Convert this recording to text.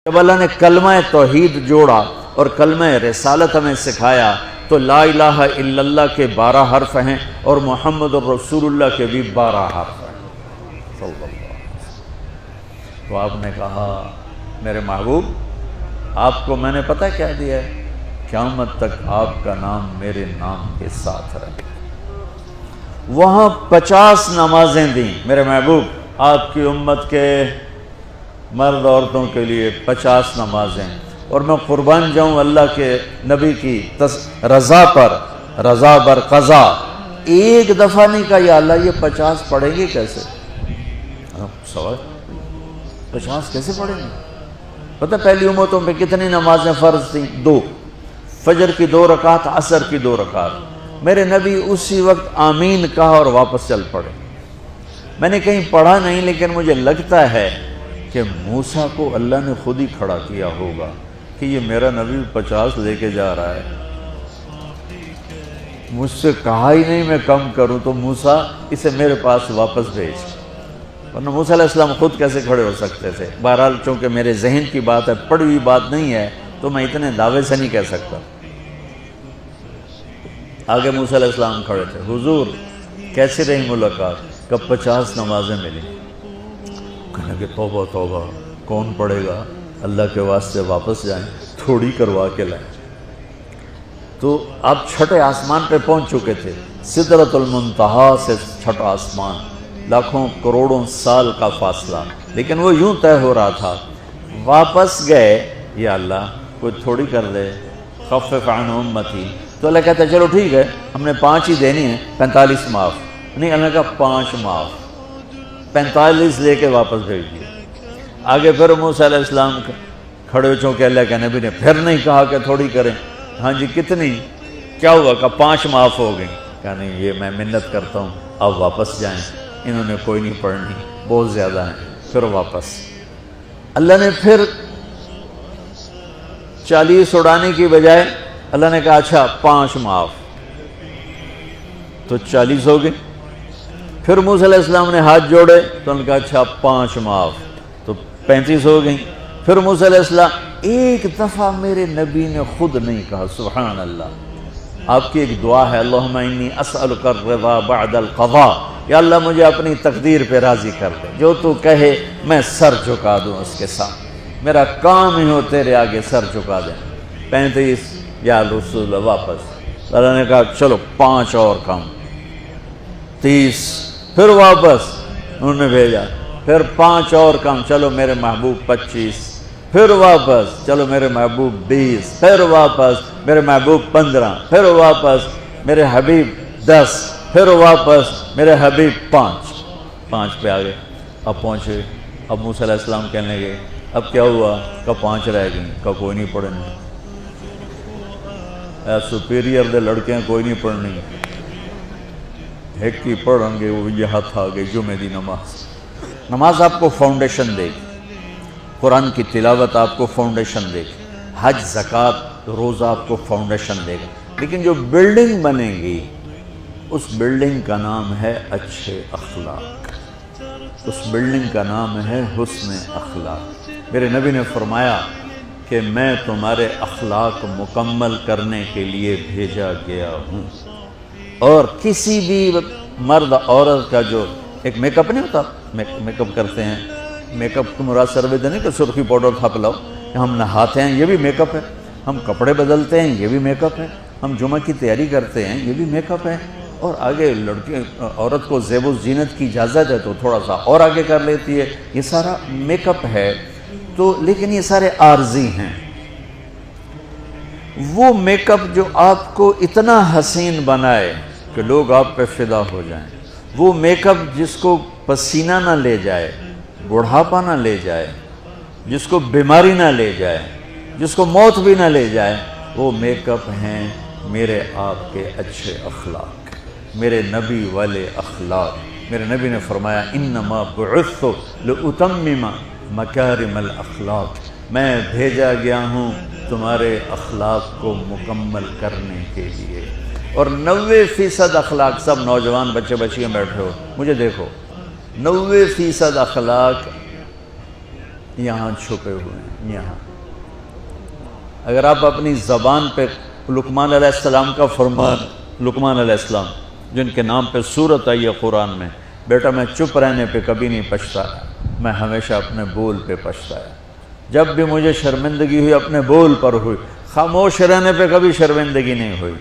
جب اللہ نے کلمہ توحید جوڑا اور کلمہ رسالت ہمیں سکھایا تو لا الہ الا اللہ کے 12 حرف ہیں اور محمد الرسول اللہ کے بھی 12 حرف ہیں صلی اللہ علیہ وسلم۔ تو آپ نے کہا میرے محبوب آپ کو میں نے پتہ کیا دیا ہے، قیامت تک آپ کا نام میرے نام کے ساتھ رہے۔ وہاں 50 نمازیں دیں میرے محبوب، آپ کی امت کے مرد عورتوں کے لیے 50 نمازیں، اور میں قربان جاؤں اللہ کے نبی کی رضا پر، رضا بر قضا، ایک دفعہ نہیں کہا یا اللہ یہ 50 پڑھیں گے کیسے؟ سوال 50 کیسے پڑھیں گے؟ پتہ پہلی امتوں پہ کتنی نمازیں فرض تھیں؟ 2، فجر کی 2 رکعت، عصر کی 2 رکعت۔ میرے نبی اسی وقت آمین کہا اور واپس چل پڑے۔ میں نے کہیں پڑھا نہیں لیکن مجھے لگتا ہے کہ موسیٰ کو اللہ نے خود ہی کھڑا کیا ہوگا کہ یہ میرا نبی 50 لے کے جا رہا ہے، مجھ سے کہا ہی نہیں میں کم کروں، تو موسیٰ اسے میرے پاس واپس بھیج۔ ورنہ موسیٰ علیہ السلام خود کیسے کھڑے ہو سکتے تھے؟ بہرحال چونکہ میرے ذہن کی بات ہے، پڑھی ہوئی بات نہیں ہے، تو میں اتنے دعوے سے نہیں کہہ سکتا۔ آگے موسیٰ علیہ السلام کھڑے تھے، حضور کیسی رہی ملاقات؟ کب 50 نمازیں ملی؟ کہنے کہ توبہ توبہ، کون پڑھے گا؟ اللہ کے واسطے واپس جائیں، تھوڑی کروا کے لائیں۔ تو آپ چھٹے آسمان پہ پہنچ چکے تھے، سدرۃ المنتہا سے چھٹا آسمان، لاکھوں کروڑوں سال کا فاصلہ، لیکن وہ یوں طے ہو رہا تھا۔ واپس گئے، یا اللہ کوئی تھوڑی کر دے، خفف عن امتی، تو اللہ کہتا ہے چلو ٹھیک ہے، ہم نے 5 ہی دینی ہیں، 45 معاف نہیں۔ اللہ کا 5 معاف، 45 لے کے واپس بھیج دیا۔ آگے پھر موسیٰ علیہ السلام کھڑے ہو، چونکہ اللہ کے نبی نے پھر نہیں کہا کہ تھوڑی کریں۔ ہاں جی کتنی؟ کیا ہوا؟ کہ 5 معاف ہو گئی۔ کہا نہیں یہ میں منت کرتا ہوں، اب واپس جائیں، انہوں نے کوئی نہیں پڑھنی، بہت زیادہ ہیں۔ پھر واپس اللہ نے پھر 40 اڑانے کی بجائے اللہ نے کہا اچھا 5 معاف، تو 40 ہو گئی۔ پھر موسیٰ علیہ السلام نے ہاتھ جوڑے تو انہوں نے کہا اچھا 5 معاف، تو 35 ہو گئی۔ پھر موسیٰ علیہ السلام ایک دفعہ میرے نبی نے خود نہیں کہا، سبحان اللہ۔ آپ کی ایک دعا ہے، اللہم انی اسألک الرضا بعد القضاء، یا اللہ مجھے اپنی تقدیر پہ راضی کر دے، جو تو کہے میں سر جھکا دوں اس کے ساتھ، میرا کام ہی ہو تیرے آگے سر جھکا دیں۔ 35 یا رسول اللہ واپس۔ اللہ نے کہا چلو 5 اور کم، 30۔ پھر واپس انہوں نے بھیجا، پھر 5 اور کم، چلو میرے محبوب 25۔ پھر واپس چلو میرے محبوب 20۔ پھر واپس میرے محبوب 15۔ پھر واپس میرے حبیب 10۔ پھر واپس میرے حبیب 5 پہ آگے۔ اب پہنچے، اب موسیٰ علیہ السلام کہنے لگے اب کیا ہوا؟ کہ 5 رہ گئیں، کہ کوئی نہیں پڑھنی، سپیریئر دے لڑکے ہیں کوئی نہیں پڑھنی، ایک کی پڑھیں گے وہ یہ ہاتھ آ گئی جمعہ دی نماز۔ نماز آپ کو فاؤنڈیشن دے گی، قرآن کی تلاوت آپ کو فاؤنڈیشن دے گی، حج زکوٰۃ روزہ آپ کو فاؤنڈیشن دے گا، لیکن جو بلڈنگ بنے گی اس بلڈنگ کا نام ہے اچھے اخلاق، اس بلڈنگ کا نام ہے حسن اخلاق۔ میرے نبی نے فرمایا کہ میں تمہارے اخلاق مکمل کرنے کے لیے بھیجا گیا ہوں، اور کسی بھی مرد عورت کا جو ایک میک اپ نہیں ہوتا، میک اپ کرتے ہیں، میک اپ کی مراد سروے نہیں کہ سرخی پاؤڈر تھاپ لاؤ، ہم نہاتے ہیں یہ بھی میک اپ ہے، ہم کپڑے بدلتے ہیں یہ بھی میک اپ ہے، ہم جمعہ کی تیاری کرتے ہیں یہ بھی میک اپ ہے، اور آگے لڑکی عورت کو زیب و زینت کی اجازت ہے تو تھوڑا سا اور آگے کر لیتی ہے، یہ سارا میک اپ ہے۔ تو لیکن یہ سارے عارضی ہیں۔ وہ میک اپ جو آپ کو اتنا حسین بنائے کہ لوگ آپ پہ فدا ہو جائیں، وہ میک اپ جس کو پسینہ نہ لے جائے، بڑھاپا نہ لے جائے، جس کو بیماری نہ لے جائے، جس کو موت بھی نہ لے جائے، وہ میک اپ ہیں میرے آپ کے اچھے اخلاق، میرے نبی والے اخلاق۔ میرے نبی نے فرمایا انما بعثت لاتمم مکارم الاخلاق، میں بھیجا گیا ہوں تمہارے اخلاق کو مکمل کرنے کے لیے۔ اور 90% اخلاق، سب نوجوان بچے بچیاں بیٹھے ہو مجھے دیکھو، 90% اخلاق یہاں چھپے ہوئے ہیں، یہاں۔ اگر آپ اپنی زبان پہ لقمان علیہ السلام کا فرمان، لقمان علیہ السلام جن کے نام پہ سورت آئی ہے قرآن میں، بیٹا میں چپ رہنے پہ کبھی نہیں پچھتایا، میں ہمیشہ اپنے بول پہ پچھتایا۔ جب بھی مجھے شرمندگی ہوئی اپنے بول پر ہوئی، خاموش رہنے پہ کبھی شرمندگی نہیں ہوئی۔